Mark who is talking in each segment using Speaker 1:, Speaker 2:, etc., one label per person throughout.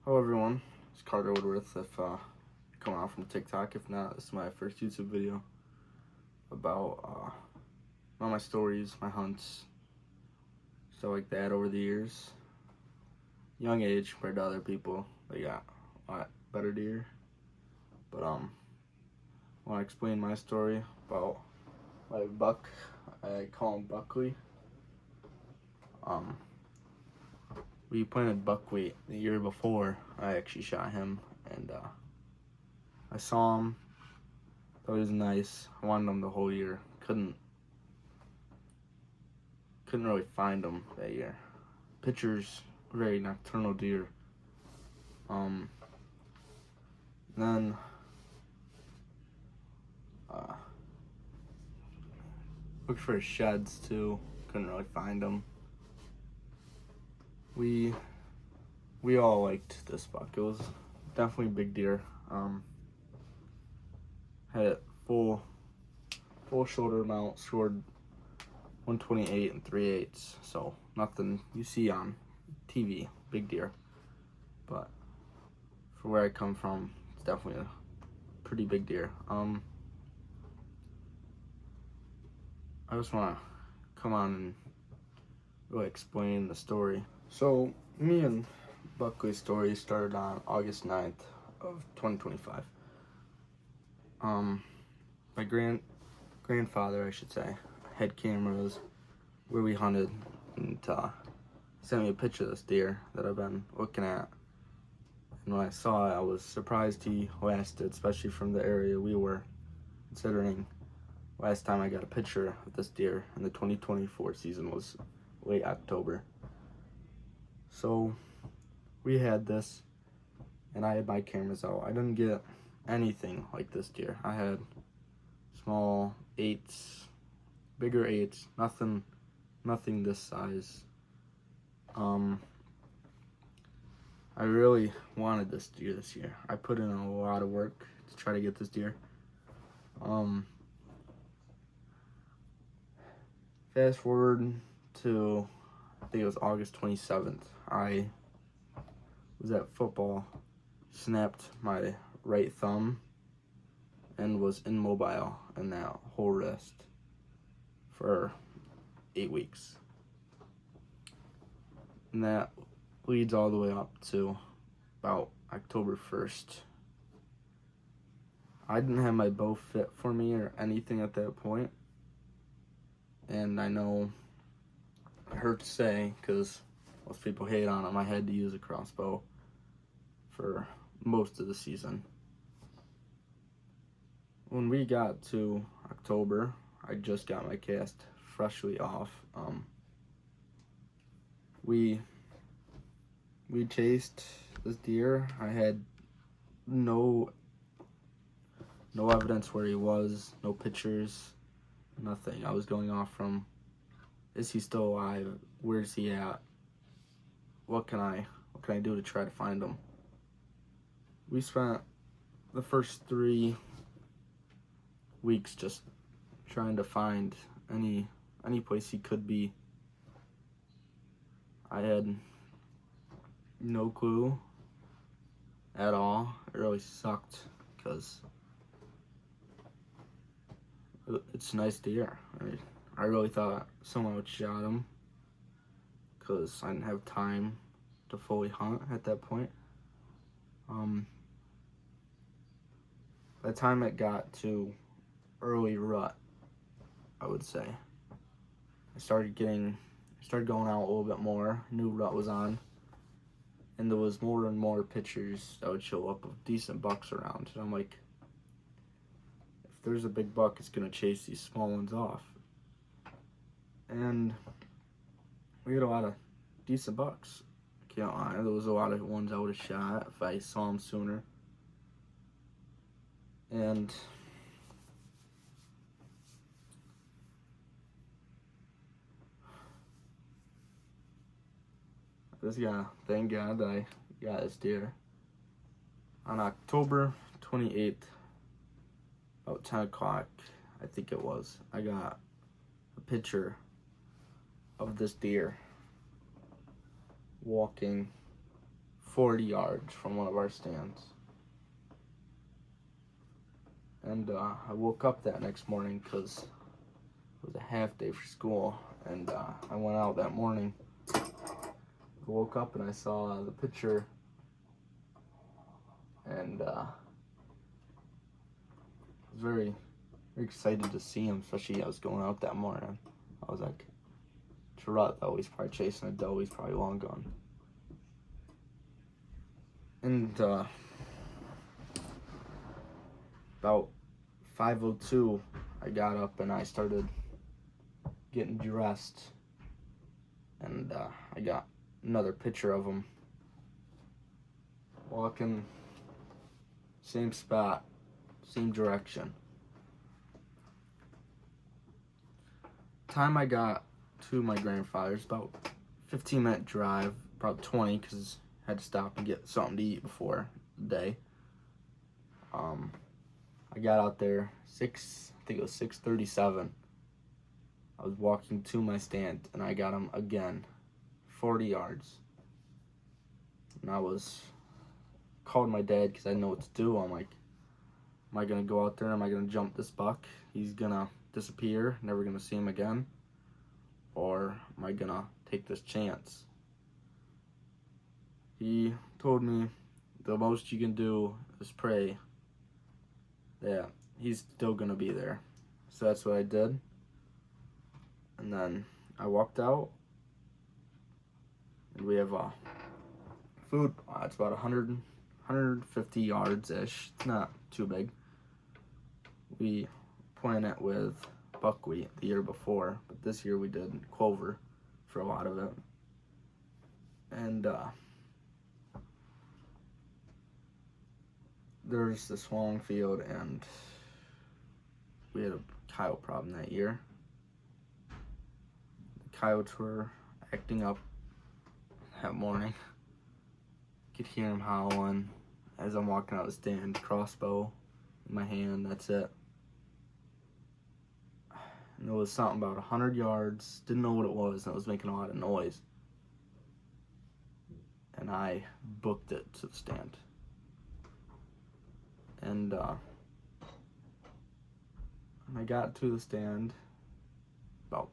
Speaker 1: Hello everyone, it's Carter Woodworth. If coming out from TikTok, if not, this is my first YouTube video about all my stories, my hunts, stuff like that over the years. Young age compared to other people, they got a lot better deer. But I want to explain my story about my buck. I call him Buckley. We planted buckwheat the year before I actually shot him, and I saw him. Thought he was nice. I wanted him the whole year. Couldn't really find him that year. Pictures, very nocturnal deer. Then looked for his sheds too. Couldn't really find them. We all liked this buck. It was definitely a big deer. Had it full shoulder mount, scored 128 and 3/8. So nothing you see on TV, big deer. But for where I come from, it's definitely a pretty big deer. I just want to come on and really explain the story. So me and Buckley's story started on August 9th of 2025. My grandfather, I should say, had cameras where we hunted, and sent me a picture of this deer that I've been looking at. And when I saw it, I was surprised he lasted, especially from the area we were, considering last time I got a picture of this deer in the 2024 season was late October. So we had this, and I had my cameras out. I didn't get anything like this deer. I had small 8s, bigger 8s, nothing this size. I really wanted this deer this year. I put in a lot of work to try to get this deer. Fast forward to, I think it was August 27th. I was at football, snapped my right thumb, and was immobile in that whole wrist for 8 weeks. And that leads all the way up to about October 1st. I didn't have my bow fit for me or anything at that point. And I know it hurts to say because most people hate on them. I had to use a crossbow for most of the season. When we got to October, I just got my cast freshly off. We chased this deer. I had no evidence where he was, no pictures, nothing. I was going off from, is he still alive? Where's he at? What can I do to try to find him? We spent the first 3 weeks just trying to find any place he could be. I had no clue at all. It really sucked because it's a nice deer. I really thought someone would shot him because I didn't have time to fully hunt at that point. By the time it got to early rut, I would say, I started going out a little bit more. New rut was on, and there was more and more pictures that would show up of decent bucks around. And I'm like, if there's a big buck, it's gonna chase these small ones off. And we had a lot of decent bucks. I can't lie, there was a lot of ones I would have shot if I saw them sooner. And thank God that I got this deer. On October 28th, about 10 o'clock, I think it was, I got a picture of this deer walking 40 yards from one of our stands. And I woke up that next morning because it was a half day for school, and I went out that morning. I woke up and I saw the picture, and I was very, very excited to see him, especially I was going out that morning. I was like, Gerard, though, he's probably chasing a doe, he's probably long gone. And about 5:02, I got up and I started getting dressed, and I got another picture of him walking same spot, same direction. Time I got to my grandfather's, about 15-minute drive, about 20, because I had to stop and get something to eat before the day. I got out there I think it was 6:37. I was walking to my stand and I got him again, 40 yards. And I called my dad because I didn't know what to do. I'm like, am I gonna go out there? Am I gonna jump this buck? He's gonna disappear, never gonna see him again? Or am I gonna take this chance? He told me the most you can do is pray that he's still gonna be there. So that's what I did. And then I walked out, and we have food. It's about 150 yards-ish. It's not too big. We planted it with buckwheat the year before, but this year we did clover for a lot of it. And there's this long field, and we had a coyote problem that year. The coyotes were acting up that morning. I could hear them howling as I'm walking out of the stand, crossbow in my hand, that's it. And it was something about 100 yards, didn't know what it was, and it was making a lot of noise. And I booked it to the stand. And I got to the stand about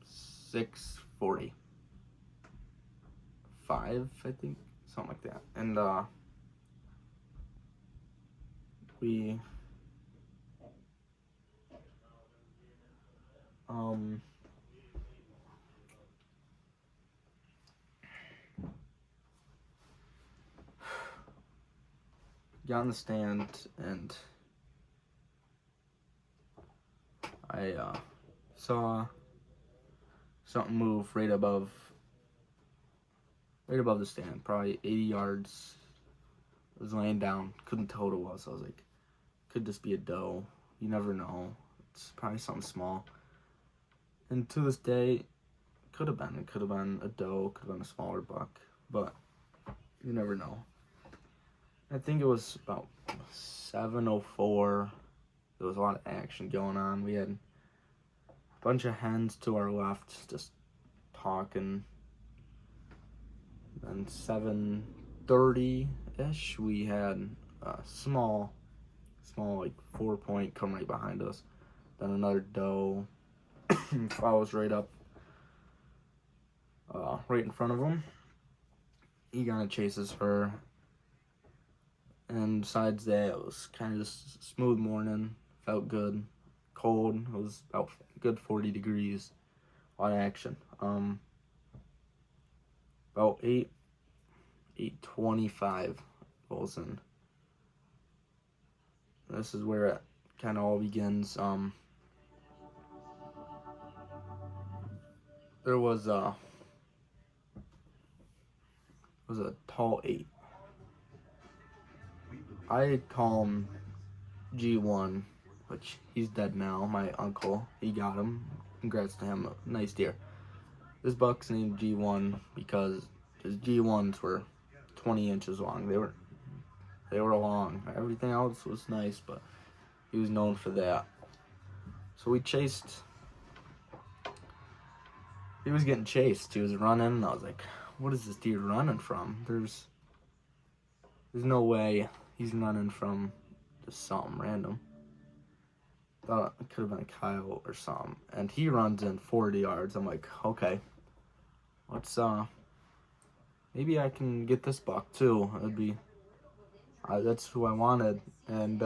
Speaker 1: 6:45, I think, something like that. And we got in the stand, and I saw something move right above the stand, probably 80 yards. It was laying down, couldn't tell what it was. I was like, could this be a doe? You never know. It's probably something small. And to this day, it could have been a doe, could have been a smaller buck, but you never know. I think it was about 7:04. There was a lot of action going on. We had a bunch of hens to our left just talking. And 7:30-ish, we had a small like 4-point come right behind us. Then another doe follows right up, right in front of him. He kind of chases her. And besides that, it was kind of just a smooth morning. Felt good. Cold. It was about good 40 degrees. A lot of action. About 8:25 rolls in. This is where it kind of all begins. There was a tall 8. I call him G1, which he's dead now. My uncle, he got him. Congrats to him. Nice deer. This buck's named G1 because his G1s were 20 inches long. They were long. Everything else was nice, but he was known for that. So we chased. He was getting chased. He was running, and I was like, what is this deer running from? There's no way he's running from just something random. Thought it could have been a coyote or something. And he runs in 40 yards. I'm like, okay, let's, maybe I can get this buck too. It'd be, that's who I wanted. And,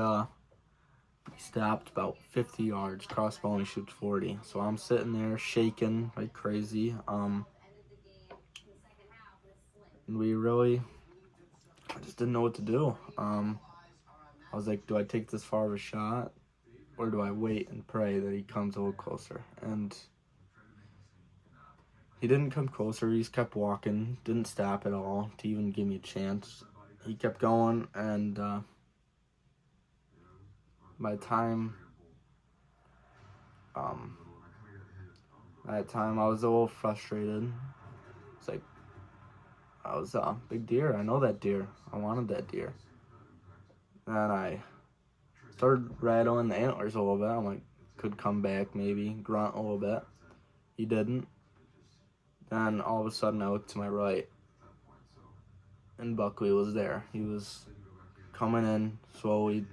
Speaker 1: he stopped about 50 yards. Crossbow only shoots 40. So I'm sitting there shaking like crazy. And I just didn't know what to do. I was like, do I take this far of a shot? Or do I wait and pray that he comes a little closer? And he didn't come closer. He just kept walking. Didn't stop at all to even give me a chance. He kept going, and by the time I was a little frustrated. It's like, I was a big deer. I know that deer. I wanted that deer. And I started rattling the antlers a little bit. I'm like, could come back maybe, grunt a little bit. He didn't. Then all of a sudden I looked to my right, and Buckley was there. He was coming in slowly,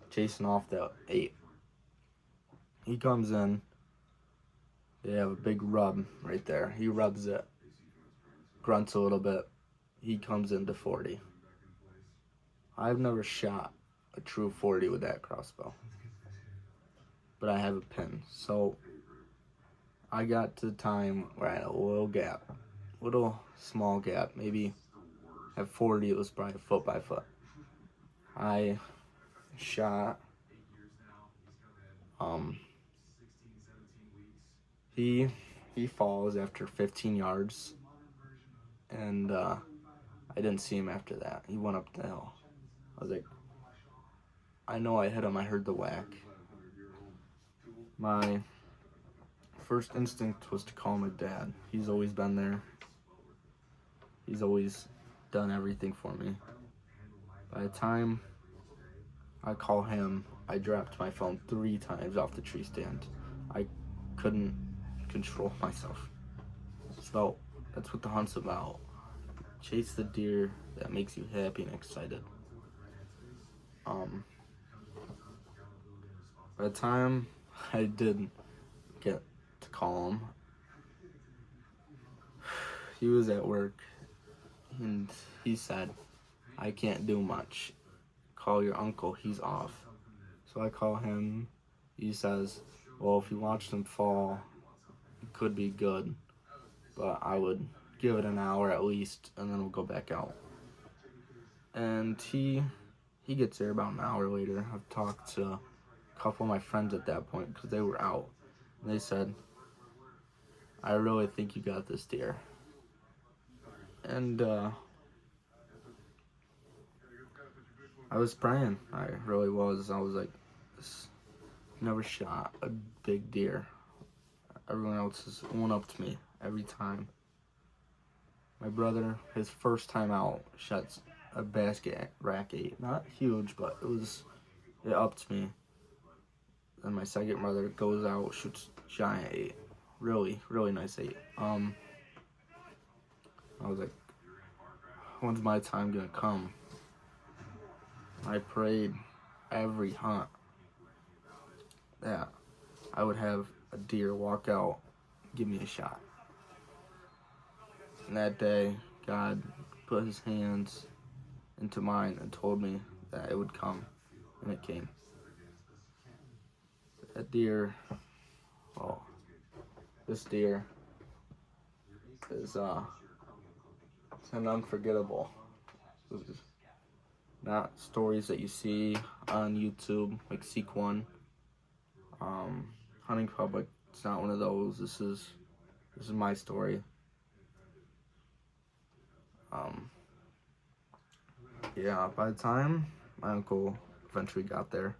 Speaker 1: chasing off that 8. He comes in. They have a big rub right there. He rubs it, grunts a little bit. He comes into 40. I've never shot a true 40 with that crossbow, but I have a pin. So I got to the time where I had a little small gap. Maybe at 40 it was probably foot by foot. I shot. He falls after 15 yards, and I didn't see him after that. He went up the hill. I was like, I know I hit him. I heard the whack. My first instinct was to call my dad. He's always been there. He's always done everything for me. By the time I call him, I dropped my phone 3 times off the tree stand. I couldn't control myself. So that's what the hunt's about. Chase the deer that makes you happy and excited. By the time I did get to call him, he was at work, and he said, I can't do much. Call your uncle, he's off. So I call him. He says, well, if you watch them fall, it could be good, but I would give it an hour at least, and then we'll go back out. And he gets there about an hour later. I've talked to a couple of my friends at that point because they were out. And they said, I really think you got this deer. And I was praying. I really was. I was like, never shot a big deer. Everyone else has went up to me every time. My brother, his first time out, shot a basket rack 8. Not huge, but it upped me. Then my second brother goes out, shoots giant 8. Really, really nice 8. I was like, when's my time gonna come? I prayed every hunt that I would have a deer walk out, give me a shot. And that day, God put his hands into mine and told me that it would come, and it came. That deer, this deer is it's an unforgettable. It's not stories that you see on YouTube, like Seek One. Hunting Public, it's not one of those. This is my story. Yeah, by the time my uncle eventually got there,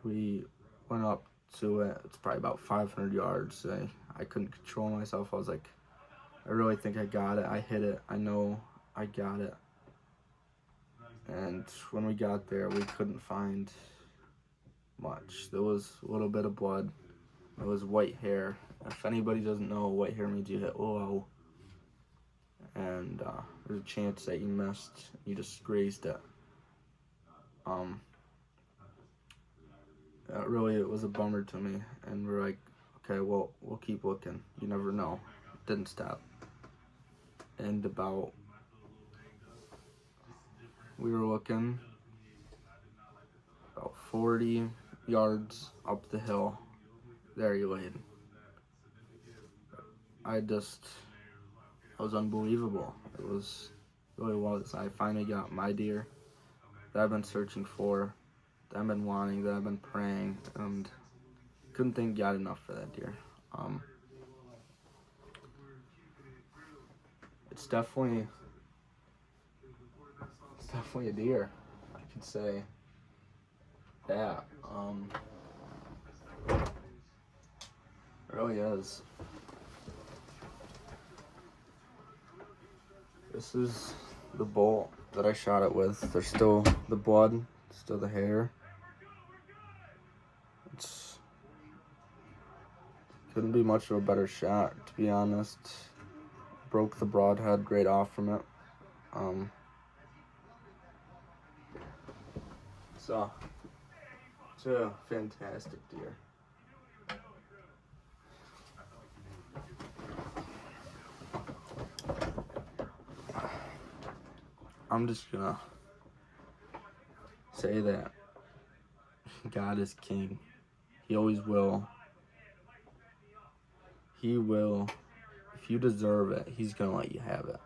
Speaker 1: we went up to it. It's probably about 500 yards. I couldn't control myself. I was like, I really think I got it. I hit it. I know I got it. And when we got there, we couldn't find much. There was a little bit of blood. It was white hair. If anybody doesn't know, white hair means you hit low. and there's a chance that you missed. You just grazed it. Really, it was a bummer to me, and we're like, okay, well, we'll keep looking. You never know. Didn't stop. And we were looking about 40 yards up the hill. There he laid. It was unbelievable. It really was. I finally got my deer that I've been searching for, that I've been wanting, that I've been praying, and couldn't thank God enough for that deer. It's definitely a deer. I could say that. It really is. This is the bolt that I shot it with. There's still the blood, still the hair. Couldn't be much of a better shot, to be honest. Broke the broadhead right off from it. So it's a fantastic deer. I'm just gonna say that God is king. He always will. He will. If you deserve it, he's gonna let you have it.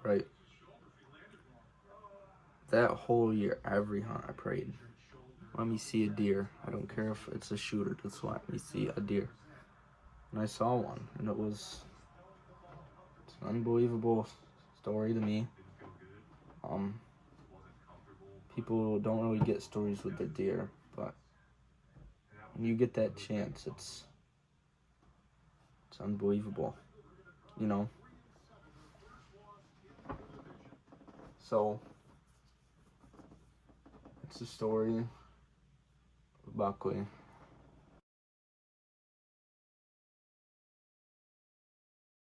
Speaker 1: Right? That whole year, every hunt I prayed, let me see a deer. I don't care if it's a shooter, just let me see a deer. And I saw one, and it's an unbelievable story to me. People don't really get stories with their deer, but when you get that chance, it's unbelievable, you know? So, it's the story of Buckley.